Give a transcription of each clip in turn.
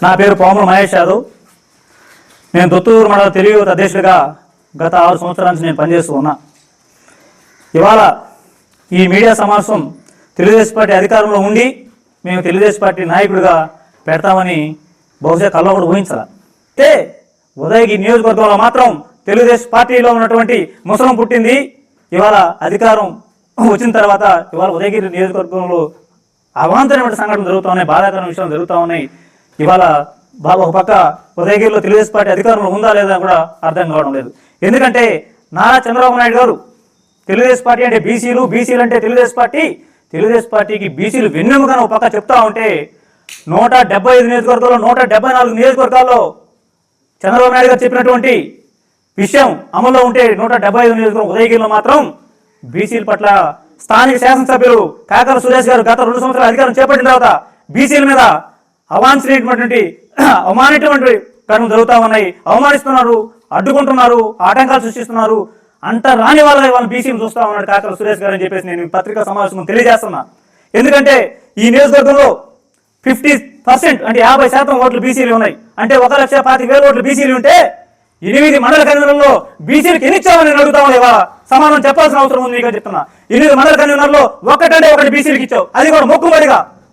నా పేరు పాముల మహేష్ యాదవ్. నేను దొత్తూరు మండల తెలుగు యువత అధ్యక్షుడిగా గత 6 సంవత్సరాల నుంచి నేను పనిచేస్తూ ఉన్నా. ఇవాళ ఈ మీడియా సమావేశం తెలుగుదేశం పార్టీ అధికారంలో ఉండి మేము తెలుగుదేశం పార్టీ నాయకుడిగా పెడతామని బహుశా కల్లో కూడా ఊహించాల. అయితే ఉదయగిరి నియోజకవర్గంలో మాత్రం తెలుగుదేశం పార్టీలో ఉన్నటువంటి ముసలం పుట్టింది. ఇవాళ అధికారం వచ్చిన తర్వాత ఇవాళ ఉదయగిరి నియోజకవర్గంలో అవాంతరమైన సంఘటనలు జరుగుతూ ఉన్నాయి, బాధాకరమైన విషయాలు జరుగుతూ ఉన్నాయి. ఇవాళ ఒక పక్క ఉదయగిరిలో తెలుగుదేశం పార్టీ అధికారంలో ఉందా లేదా కూడా అర్థం కావడం లేదు. ఎందుకంటే నారా చంద్రబాబు నాయుడు గారు తెలుగుదేశం పార్టీ అంటే బీసీలు, బీసీలు అంటే తెలుగుదేశం పార్టీకి బీసీలు వెన్నెముకగా ఒక పక్క చెప్తా ఉంటే 175 నియోజకవర్గాల్లో 174 నియోజకవర్గాల్లో చంద్రబాబు నాయుడు గారు చెప్పినటువంటి విషయం అమల్లో ఉంటే 175 నియోజకవర్గం ఉదయగిరిలో మాత్రం బీసీల పట్ల స్థానిక శాసనసభ్యులు కాకర సురేష్ గారు గత 2 సంవత్సరాల అధికారం చేపట్టిన తర్వాత బీసీల మీద అవాంఛనీయమైనటువంటి అవమానటువంటి కర్మలు జరుగుతూ ఉన్నాయి. అవమానిస్తున్నారు, అడ్డుకుంటున్నారు, ఆటంకాలు సృష్టిస్తున్నారు. అంత రాని వాళ్ళ బీసీలు చూస్తా ఉన్నాడు కాకర సురేష్ గారు అని చెప్పేసి నేను పత్రికా సమావేశం తెలియజేస్తున్నా. ఎందుకంటే ఈ నియోజకవర్గంలో 50% అంటే 50% ఓట్లు బీసీలు ఉన్నాయి. అంటే 1,25,000 ఓట్లు బీసీలు ఉంటే 8 మండల కన్వీనర్లో బీసీలకు ఎన్ని ఇచ్చామని నేను అడుగుతా ఉన్నా. ఇవాళ సమాధానం చెప్పాల్సిన అవసరం ఉంది. నీకు చెప్తున్నా, 8 మండల కన్వీనర్లో ఒకటి బీసీలకు ఇచ్చావు. అది కూడా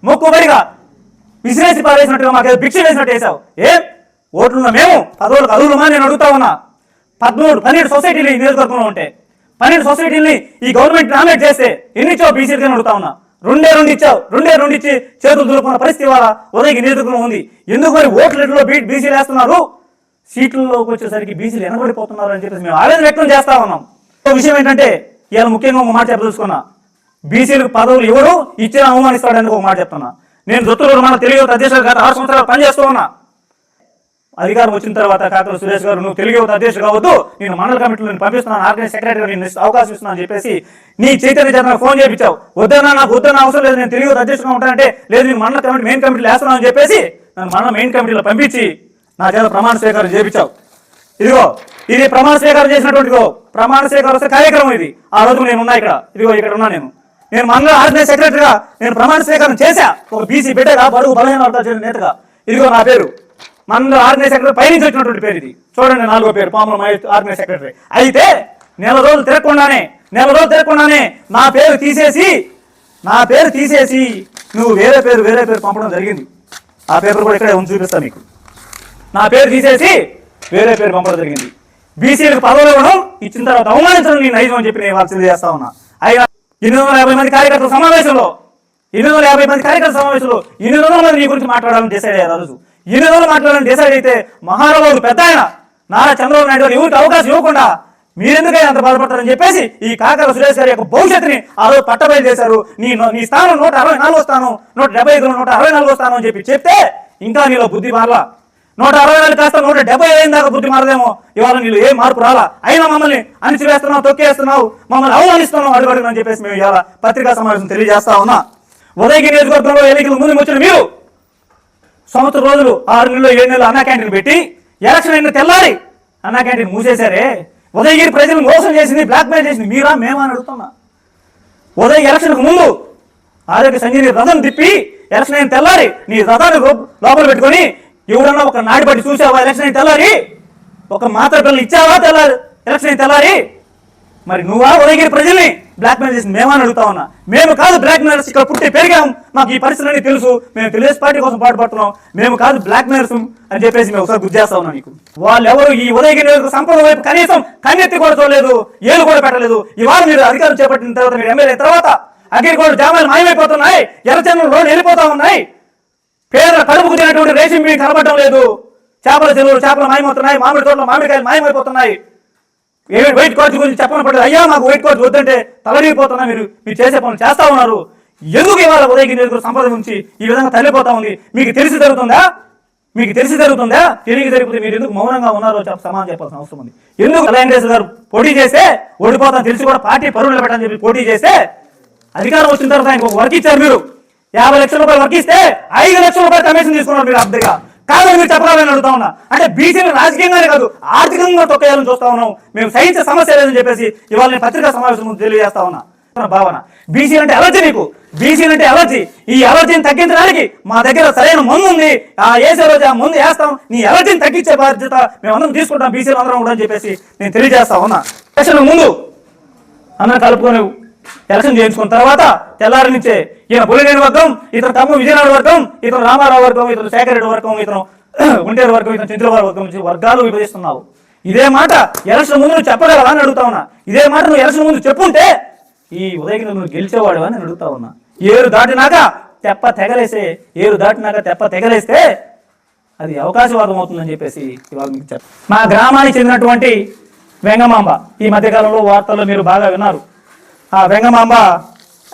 మొక్కుబడిగా విసిరేసి పారేసినట్టుగా మాకు భిక్ష వేసినట్టు వేసావు. ఓట్లున్న మేము పదవులకు అర్హులమని నేను అడుగుతా ఉన్నా. 12 సొసైటీలు ఈ నియోజకవర్గంలో ఉంటే 12 సొసైటీలని ఈ గవర్నమెంట్ నామినేట్ చేస్తే ఎన్ని ఇచ్చావు బీసీలకి అడుగుతా ఉన్నా. 2 ఇచ్చావు. 2 ఇచ్చి చేతులు దులుపుకున్న పరిస్థితి వాళ్ళ ఉదయగిరి నియోజకవర్గంలో ఉంది. ఎందుకు మరి ఓట్లలో బీసీలు వేస్తున్నారు, సీట్లలోకి వచ్చేసరికి బీసీలు వెనబడిపోతున్నారు అని చెప్పేసి మేము ఆవేదన వ్యక్తం చేస్తా ఉన్నాం. విషయం ఏంటంటే ఇవాళ ముఖ్యంగా ఒక మాట చెప్పదలుచుకున్నా. బీసీలకు పదవులు ఎవరు ఇచ్చినా అవమానిస్తాడని ఒక మాట చెప్తున్నా. నేను దొత్తూరు మన తెలుగు యువత అధ్యక్షుడు గత 6 సంవత్సరాలు పనిచేస్తూ ఉన్నా. అధికారం వచ్చిన తర్వాత కాకర సురేష్ గారు నువ్వు తెలుగు యువత అధ్యక్షుడు కావద్దు, నేను మండల కమిటీలో పంపిస్తున్నాను, ఆర్గనైజ్ సెక్రటరీగా నేను అవకాశం ఇస్తున్నాను అని చెప్పేసి నీ చైతన్య చేత ఫోన్ చేయించావు. నాకు వద్దన్నా అవసరం లేదు, నేను తెలుగు యువత అధ్యక్షుడుగా ఉంటానంటే లేదు నేను మండల కమిటీ మెయిన్ కమిటీలో వేస్తున్నాను అని చెప్పేసి నన్ను మండల మెయిన్ కమిటీలో పంపించి నా చేత ప్రమాణ స్వీకారం చేయించావు. ఇది ప్రమాణ స్వీకారం చేసినటువంటి ప్రమాణ స్వీకారం కార్యక్రమం. ఇది ఆ రోజు నేను ఉన్నా ఇక్కడ ఉన్నా. నేను మండల ఆర్గనైజ్ సెక్రటరీగా నేను ప్రమాణ స్వీకారం చేశా. ఒక బీసీ బిడ్డగా బడుగు బలహీన వర్గాల నేతగా. నా పేరు మండల ఆర్గనైజ్ సెక్రటరీ పైనుంచి వచ్చినటువంటి పేరు. ఇది చూడండి, 4వ పేరు పాముల మహేష్ ఆర్గనైజ్ సెక్రటరీ. అయితే నెల రోజులు తిరగకుండానే నా పేరు తీసేసి నువ్వు వేరే పేరు పంపడం జరిగింది. ఆ పేపర్ కూడా ఇక్కడే చూపిస్తా మీకు. నా పేరు తీసేసి వేరే పేరు పంపడం జరిగింది. బీసీలకు పదవులు ఇవ్వడం, ఇచ్చిన తర్వాత అవమానించడం నీ నైజం అని చెప్పి నేను వాళ్ళు తెలియజేస్తా ఉన్నా. అయినా 850 మంది కార్యకర్తల సమావేశంలో 800 మంది నీ గురించి మాట్లాడాలని డిసైడ్ అయ్యారు. ఆ రోజు 800 మాట్లాడాలని డిసైడ్ అయితే మహారాజు పెద్ద ఆయన నారా చంద్రబాబు నాయుడు గారు ఎవరికి అవకాశం ఇవ్వకుండా మీరెందుకైనా అంత బాధపడతారని చెప్పేసి ఈ కాకర సురేష్ గారి యొక్క భవిష్యత్తుని ఆ రోజు పట్టబయలు చేశారు. నీ స్థానం 164 స్థానం 175లో 164 స్థానం అని చెప్తే ఇంకా నీలో బుద్ధి మారలా. 164 కాస్త 175 దాకా బుద్ధి మారదేమో. ఇవాళ నీళ్ళు ఏ మార్పు రాలా. అయినా మమ్మల్ని అణిచివేస్తున్నావు, తొక్కేస్తున్నావు, మమ్మల్ని అవమానిస్తున్నావు అడుగడుగునని చెప్పేసి మేము ఇవాళ పత్రికా సమావేశం తెలియజేస్తా ఉన్నా. ఉదయగిరి నియోజకవర్గంలో ఎన్నికలు ముందు వచ్చిన మీరు సంవత్సరం రోజులు 6 నెలలు 7 నెలలు అన్నా క్యాంటీన్ పెట్టి ఎలక్షన్ అయిన తెల్లారి అన్నా క్యాంటీన్ మూసేశారే. ఉదయగిరి ప్రజలను మోసం చేసింది, బ్లాక్మెయిల్ చేసింది మీరా మేమా అని అడుగుతున్నా. ఎలక్షన్కు ముందు ఆరోగ్య సంజీని రథం తిప్పి ఎలక్షన్ అయిన తెల్లారి నీ రథాన్ని లోపల పెట్టుకొని ఎవడన్నా ఒక నాడిపట్టి చూసావా? ఎలక్షన్ అయిన తెల్లారి ఒక మాత్ర పిల్లలు ఇచ్చావా? ఎలక్షన్ అయిన తెల్లారి మరి నువ్వా ఉదయగిరి ప్రజల్ని బ్లాక్మెయిల్ చేసి మేమని అడుగుతా ఉన్నా. మేము కాదు బ్లాక్మెయిలర్స్, ఇక్కడ పుట్టి పెరిగాం, మాకు ఈ పరిస్థితులన్నీ తెలుసు, మేము తెలుగుదేశం పార్టీ కోసం పాటుపడుతున్నాం, మేము కాదు బ్లాక్మెయిలర్స్ అని చెప్పేసి మేము ఒకసారి గుర్తు చేస్తా ఉన్నాం నీకు. వాళ్ళు ఎవరు ఈ ఉదయగిరి సంపద వైపు కనీసం కన్నెత్తి కూడా చూడలేదు, ఏలు కూడా పెట్టలేదు. ఇవాళ మీరు అధికారం చేపట్టిన తర్వాత మీరు ఎమ్మెల్యే తర్వాత అగ్రిగోల్డ్ జామాలు మాయమైపోతున్నాయి, ఎర్రచంద్రం రోడ్లు వెళ్ళిపోతా ఉన్నాయి, పేదల కడుపుకు తినటువంటి రేషన్ బియ్యం కనబడటం లేదు, చేపల చెరువులు చేపలు మాయమవుతున్నాయి, మామిడి తోటలో మామిడికాయలు మాయమైపోతున్నాయి. వెయిట్ కోర్టు గురించి చెప్పని పడ్డది. అయ్యా మాకు వెయిట్ కోర్టు వద్దంటే తలడిపోతున్నా. మీరు చేసే పనులు చేస్తా ఉన్నారు. ఎందుకు ఇవాళ ఉదయగిరి నియోజకవర్గ సంపద నుంచి ఈ విధంగా తల్లిపోతా ఉంది? మీకు తెలిసి జరుగుతుందా? తిరిగి జరిగితే మీరు ఎందుకు మౌనంగా ఉన్నారో సమాధానం చెప్పాల్సిన అవసరం ఉంది. ఎందుకు వెంకటేశ్వర గారు పోటీ చేస్తే ఓడిపోతాం తెలిసి కూడా పార్టీ పరువులు పెట్టని చెప్పి పోటీ చేస్తే అధికారం వచ్చిన తర్వాత ఆయనకు ఒక వర్క్ ఇచ్చారు. మీరు 50 లక్షల రూపాయలు వర్క్ ఇస్తే 5 లక్షల రూపాయలు కమిషన్ తీసుకున్నారు మీరు అబ్దుగా. కాదని మీరు చెప్పాలని అడుగుతా ఉన్నా. అంటే బీసీలు రాజకీయంగానే కాదు ఆర్థికంగా తొక్కేయాలని చూస్తా ఉన్నాం. మేము సహించే సమస్య లేదని చెప్పేసి ఇవాళ నేను పత్రికా సమావేశం తెలియజేస్తా ఉన్నా. భావన. బీసీలు అంటే అలర్జీ నీకు, బీసీలు అంటే అలర్జీ. ఈ అలర్జీని తగ్గించడానికి మా దగ్గర సరైన మందు ఉంది, ఆ వేసే రోజు ఆ మందు వేస్తాం, నీ అలర్జీని తగ్గించే బాధ్యత మేమందరం తీసుకుంటాం, బీసీలు అందరం కూడా అని చెప్పేసి నేను తెలియజేస్తా ఉన్నా. ఎలక్షన్ ముందు అందరం కలుపుకొని ఎలక్షన్ చేయించుకున్న తర్వాత తెల్లారి నుంచే ఈయన బులినేని వర్గం, ఇతను ఖమ్మం విజయనగరం వర్గం, ఇతను రామారావు వర్గం, ఇతను శేఖర్ రెడ్డి వర్గం, ఇతను గుంటూరు వర్గం, ఇతను చంద్రబాబు వర్గం నుంచి వర్గాలు విభజిస్తున్నావు. ఇదే మాట ఎలక్షన్ ముందు నువ్వు చెప్పగలవా అని అడుగుతా ఉన్నా. ఇదే మాట నువ్వు ఎలక్షన్ ముందు చెప్పుంటే ఈ ఉదయగిరి నువ్వు గెలిచేవాడు అని అడుగుతా ఉన్నా. ఏరు దాటినాక తెప్ప తెగలేస్తే అది అవకాశవాదం అవుతుందని చెప్పేసి ఇవాళ మీకు చెప్పారు. మా గ్రామానికి చెందినటువంటి వెంగమాంబ ఈ మధ్యకాలంలో వార్తల్లో మీరు బాగా విన్నారు. ఆ వెంగమాంబ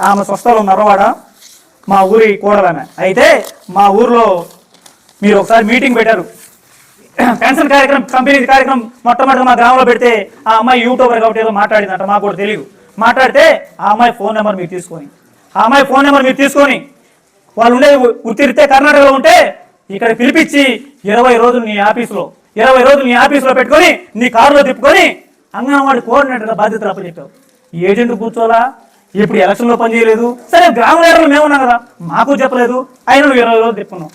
ఆమె స్వస్థలం నర్రవాడ, మా ఊరి కోడలమే. అయితే మా ఊర్లో మీరు ఒకసారి మీటింగ్ పెట్టారు, పెన్షన్ కార్యక్రమం, కంపెనీ కార్యక్రమం మొట్టమొదటి మా గ్రామంలో పెడితే ఆ అమ్మాయి యూట్యూబర్ కాబట్టి ఏదో మాట్లాడిందంట, మాకు కూడా తెలియదు. మాట్లాడితే ఆ అమ్మాయి ఫోన్ నెంబర్ మీరు తీసుకొని వాళ్ళు ఉండే ఉత్తిరితే కర్ణాటకలో ఉంటే ఇక్కడ పిలిపించి 20 రోజులు నీ ఆఫీసులో పెట్టుకొని నీ కారులో తిప్పుకొని అంగన్వాడీ కోఆర్డినేటర్గా బాధ్యతలు అప్పచెప్పావు. ఈ ఏజెంట్ కూర్చోలా, ఇప్పుడు ఎలక్షన్లో పనిచేయలేదు. సరే గ్రామ లీడర్లు మేమున్నాం కదా, మాకు చెప్పలేదు. అయినా నువ్వు 20 రోజులు తిప్పుకున్నావు.